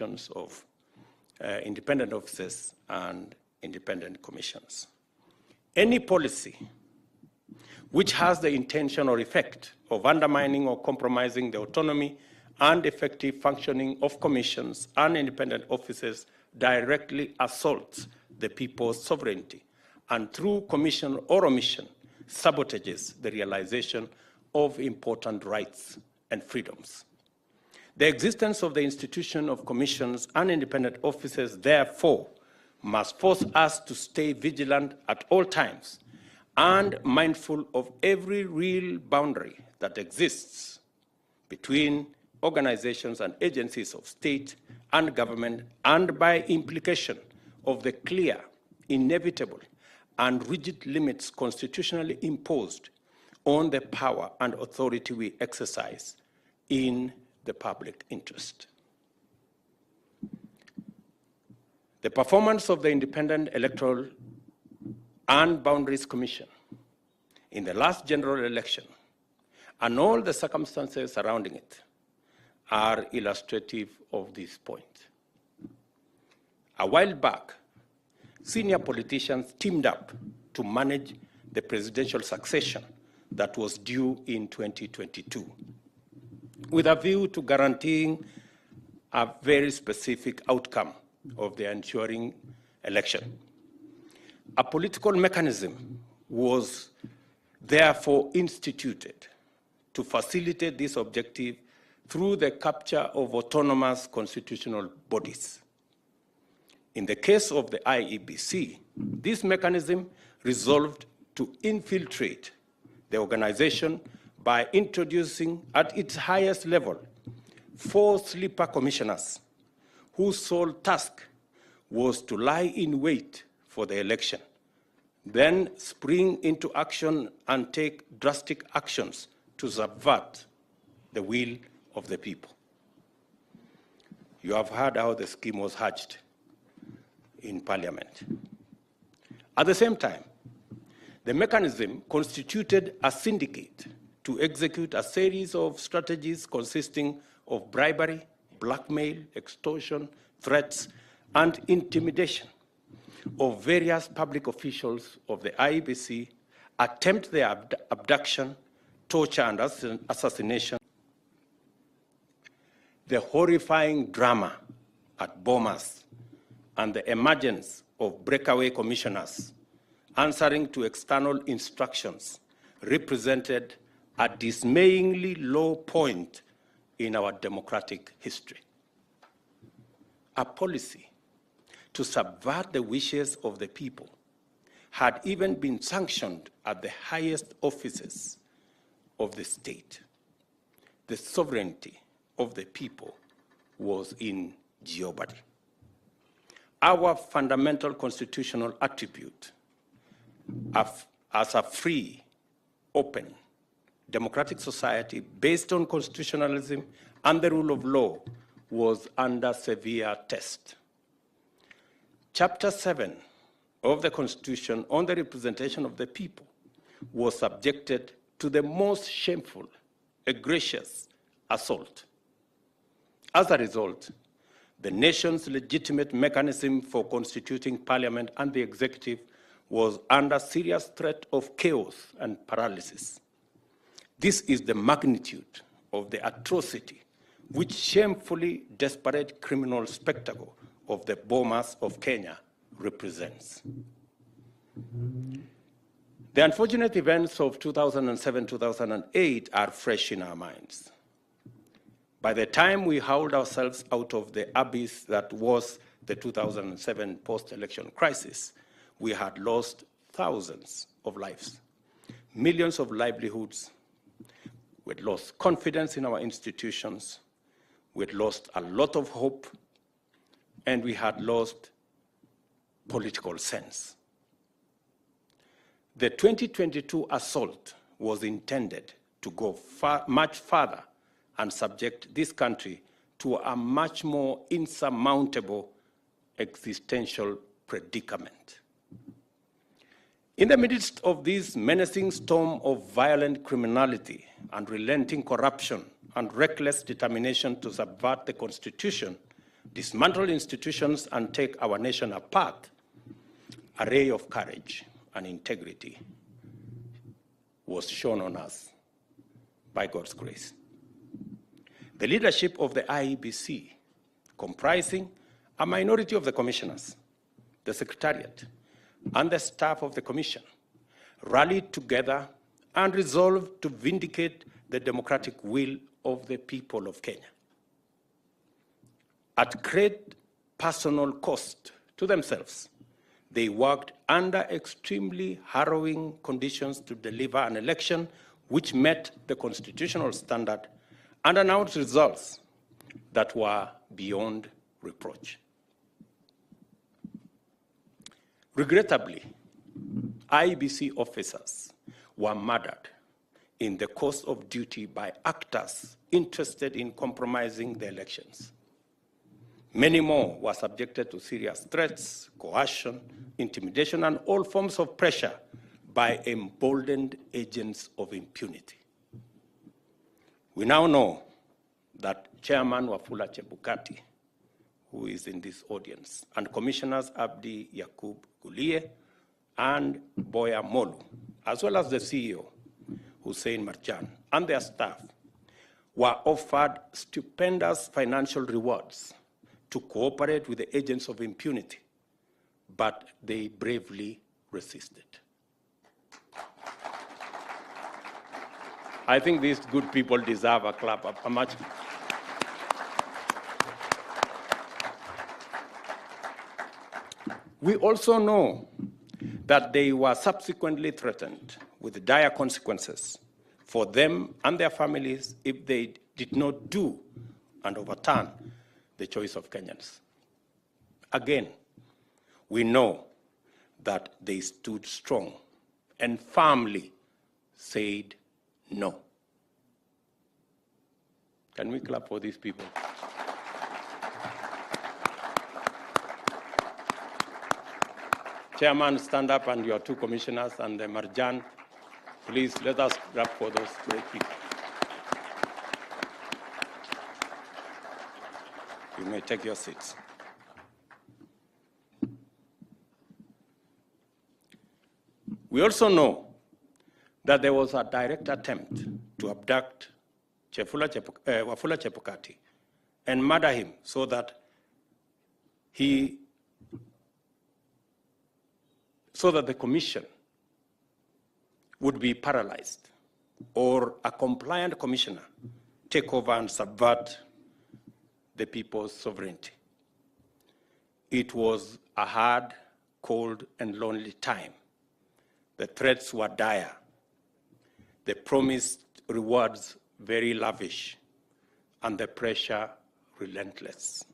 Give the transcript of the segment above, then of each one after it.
of independent officers and independent commissions. Any policy which has the intention or effect of undermining or compromising the autonomy and effective functioning of commissions and independent officers directly assaults the people's sovereignty and through commission or omission sabotages the realization of important rights and freedoms. The existence of the institution of commissions and independent officers, therefore, must force us to stay vigilant at all times and mindful of every real boundary that exists between organizations and agencies of state and government, and by implication of the clear, inevitable, and rigid limits constitutionally imposed on the power and authority we exercise in the public interest. The performance of the Independent Electoral and Boundaries Commission in the last general election and all the circumstances surrounding it are illustrative of this point. A while back, senior politicians teamed up to manage the presidential succession that was due in 2022, with a view to guaranteeing a very specific outcome of the ensuing election. A political mechanism was therefore instituted to facilitate this objective through the capture of autonomous constitutional bodies. In the case of the IEBC, this mechanism resolved to infiltrate the organization by introducing at its highest level 4 sleeper commissioners whose sole task was to lie in wait for the election, then spring into action and take drastic actions to subvert the will of the people. You have heard how the scheme was hatched in Parliament. At the same time, the mechanism constituted a syndicate to execute a series of strategies consisting of bribery, blackmail, extortion, threats, and intimidation of various public officials of the IEBC, attempt their abduction, torture, and assassination. The horrifying drama at Bomas and the emergence of breakaway commissioners answering to external instructions represented a dismayingly low point in our democratic history. A policy to subvert the wishes of the people had even been sanctioned at the highest offices of the state. The sovereignty of the people was in jeopardy. Our fundamental constitutional attribute as a free, open, democratic society based on constitutionalism and the rule of law was under severe test. Chapter 7 of the Constitution on the representation of the people was subjected to the most shameful, egregious assault. As a result, the nation's legitimate mechanism for constituting parliament and the executive was under serious threat of chaos and paralysis. This is the magnitude of the atrocity which shamefully desperate criminal spectacle of the Bomas of Kenya represents. The unfortunate events of 2007-2008 are fresh in our minds. By the time we hauled ourselves out of the abyss that was the 2007 post-election crisis, we had lost thousands of lives, millions of livelihoods. We had lost confidence in our institutions. We had lost a lot of hope, and we had lost political sense. The 2022 assault was intended to go much further and subject this country to a much more insurmountable existential predicament. In the midst of this menacing storm of violent criminality, unrelenting corruption, and reckless determination to subvert the Constitution, dismantle institutions, and take our nation apart, a ray of courage and integrity was shown on us by God's grace. The leadership of the IEBC, comprising a minority of the commissioners, the secretariat, and the staff of the commission, rallied together and resolved to vindicate the democratic will of the people of Kenya. At great personal cost to themselves, they worked under extremely harrowing conditions to deliver an election which met the constitutional standard and announced results that were beyond reproach. Regrettably, IEBC officers were murdered in the course of duty by actors interested in compromising the elections. Many more were subjected to serious threats, coercion, intimidation, and all forms of pressure by emboldened agents of impunity. We now know that Chairman Wafula Chebukati, who is in this audience, and Commissioners Abdi Yakub Gulie and Boya Molu, as well as the CEO, Hussein Marjan, and their staff, were offered stupendous financial rewards to cooperate with the agents of impunity, but they bravely resisted. I think these good people deserve a clap. We also know that they were subsequently threatened with dire consequences for them and their families if they did not do and overturn the choice of Kenyans. Again, we know that they stood strong and firmly said no. Can we clap for these people? Chairman, stand up, and your two commissioners and the Marjan, please let us clap for those great people. You may take your seats. We also know that there was a direct attempt to abduct Wafula Chebukati and murder him so that the commission would be paralyzed, or a compliant commissioner take over and subvert the people's sovereignty. It was a hard, cold, and lonely time. The threats were dire. The promised rewards very lavish, and the pressure relentless.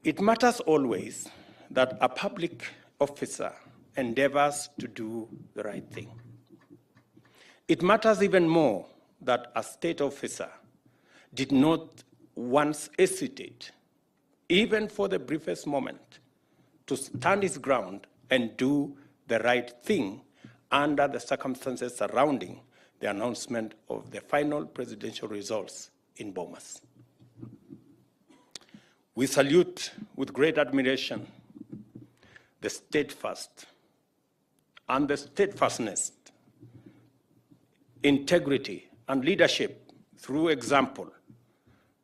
It matters always that a public officer endeavors to do the right thing. It matters even more that a state officer did not once hesitate, even for the briefest moment, to stand his ground and do the right thing under the circumstances surrounding the announcement of the final presidential results in Bomas. We salute with great admiration the steadfast and the steadfastness, integrity, and leadership through example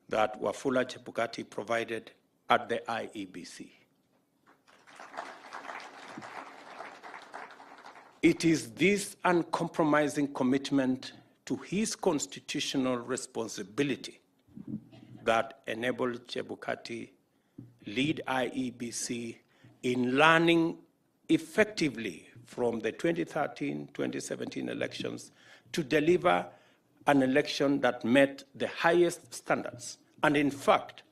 that Wafula Chebukati provided at the IEBC. It is this uncompromising commitment to his constitutional responsibility that enabled Chebukati lead IEBC in learning effectively from the 2013-2017 elections to deliver an election that met the highest standards, and in fact,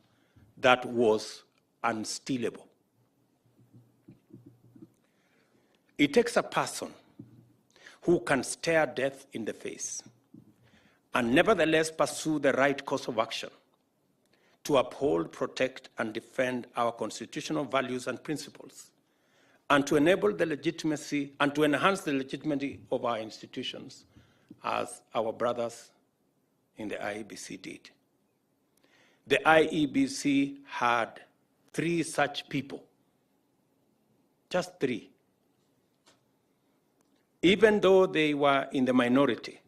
that was unstealable. It takes a person who can stare death in the face and nevertheless pursue the right course of action to uphold, protect, and defend our constitutional values and principles, and to enable the legitimacy and to enhance the legitimacy of our institutions, as our brothers in the IEBC did. The IEBC had 3 such people, just 3. Even though they were in the minority,